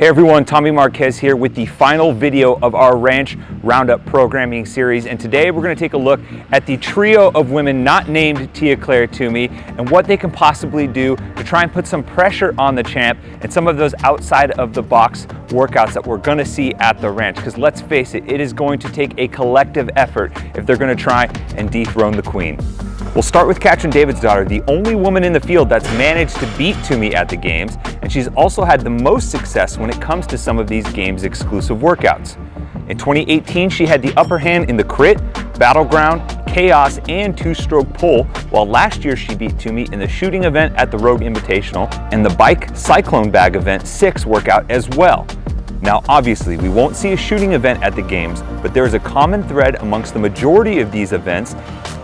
Hey everyone, Tommy Marquez here with the final video of our Ranch Roundup programming series, and today we're going to take a look at the trio of women not named Tia-Clair Toomey and what they can possibly do to try and put some pressure on the champ and some of those outside of the box workouts that we're going to see at the ranch, because let's face it, it is going to take a collective effort if they're going to try and dethrone the queen. We'll start with Katrin Davidsdottir, the only woman in the field that's managed to beat Toomey at the games, and she's also had the most success when it comes to some of these games exclusive workouts. In 2018, she had the upper hand in the crit, battleground, chaos, and two-stroke pull, while last year she beat Toomey in the shooting event at the Rogue Invitational and the bike cyclone bag event 6 workout as well. Now obviously we won't see a shooting event at the games, but there is a common thread amongst the majority of these events,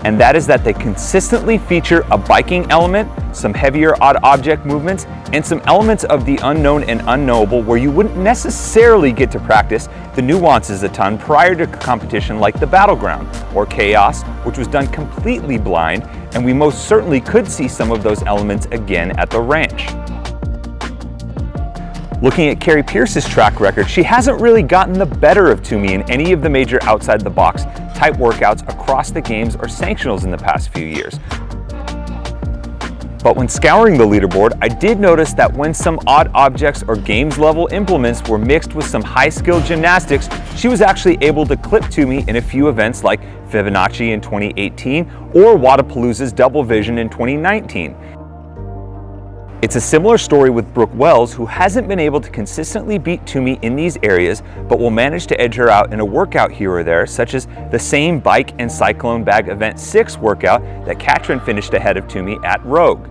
and that is that they consistently feature a biking element, some heavier odd object movements, and some elements of the unknown and unknowable where you wouldn't necessarily get to practice the nuances a ton prior to competition, like the battleground or chaos, which was done completely blind, and we most certainly could see some of those elements again at the ranch. Looking at Pearce's track record, she hasn't really gotten the better of Toomey in any of the major outside-the-box type workouts across the games or sanctionals in the past few years. But when scouring the leaderboard, I did notice that when some odd objects or games level implements were mixed with some high-skill gymnastics, she was actually able to clip Toomey in a few events like Fibonacci in 2018 or Wadapalooza's Double Vision in 2019. It's a similar story with Brooke, who hasn't been able to consistently beat Toomey in these areas, but will manage to edge her out in a workout here or there, such as the same bike and cyclone bag event 6 workout that Katrin finished ahead of Toomey at Rogue.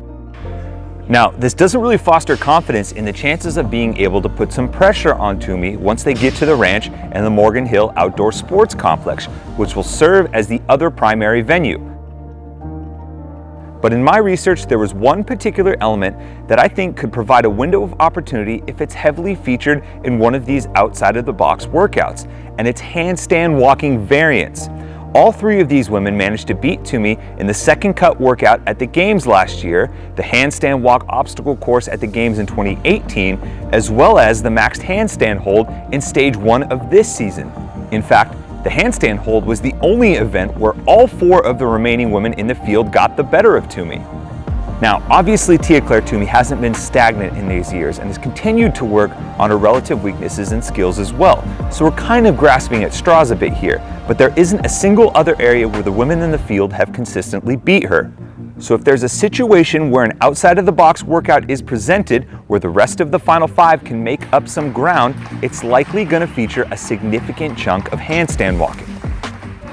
Now, this doesn't really foster confidence in the chances of being able to put some pressure on Toomey once they get to the ranch and the Morgan Hill Outdoor Sports Complex, which will serve as the other primary venue. But in my research, there was one particular element that I think could provide a window of opportunity if it's heavily featured in one of these outside-of-the-box workouts, and it's handstand walking variants. All three of these women managed to beat Toomey in the second cut workout at the games last year, the handstand walk obstacle course at the games in 2018, as well as the maxed handstand hold in stage 1 of this season. In fact, the handstand hold was the only event where all 4 of the remaining women in the field got the better of Toomey. Now, obviously Tia-Clair Toomey hasn't been stagnant in these years and has continued to work on her relative weaknesses and skills as well. So we're kind of grasping at straws a bit here, but there isn't a single other area where the women in the field have consistently beat her. So if there's a situation where an outside-of-the-box workout is presented where the rest of the final 5 can make up some ground, it's likely going to feature a significant chunk of handstand walking.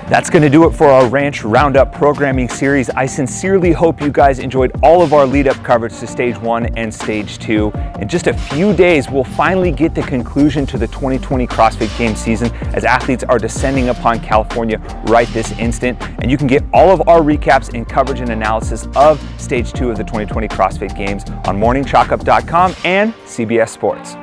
That's going to do it for our Ranch Roundup programming series. I sincerely hope you guys enjoyed all of our lead-up coverage to Stage 1 and Stage 2. In just a few days, we'll finally get the conclusion to the 2020 CrossFit Games season as athletes are descending upon California right this instant. And you can get all of our recaps and coverage and analysis of Stage 2 of the 2020 CrossFit Games on morningchalkup.com and CBS Sports.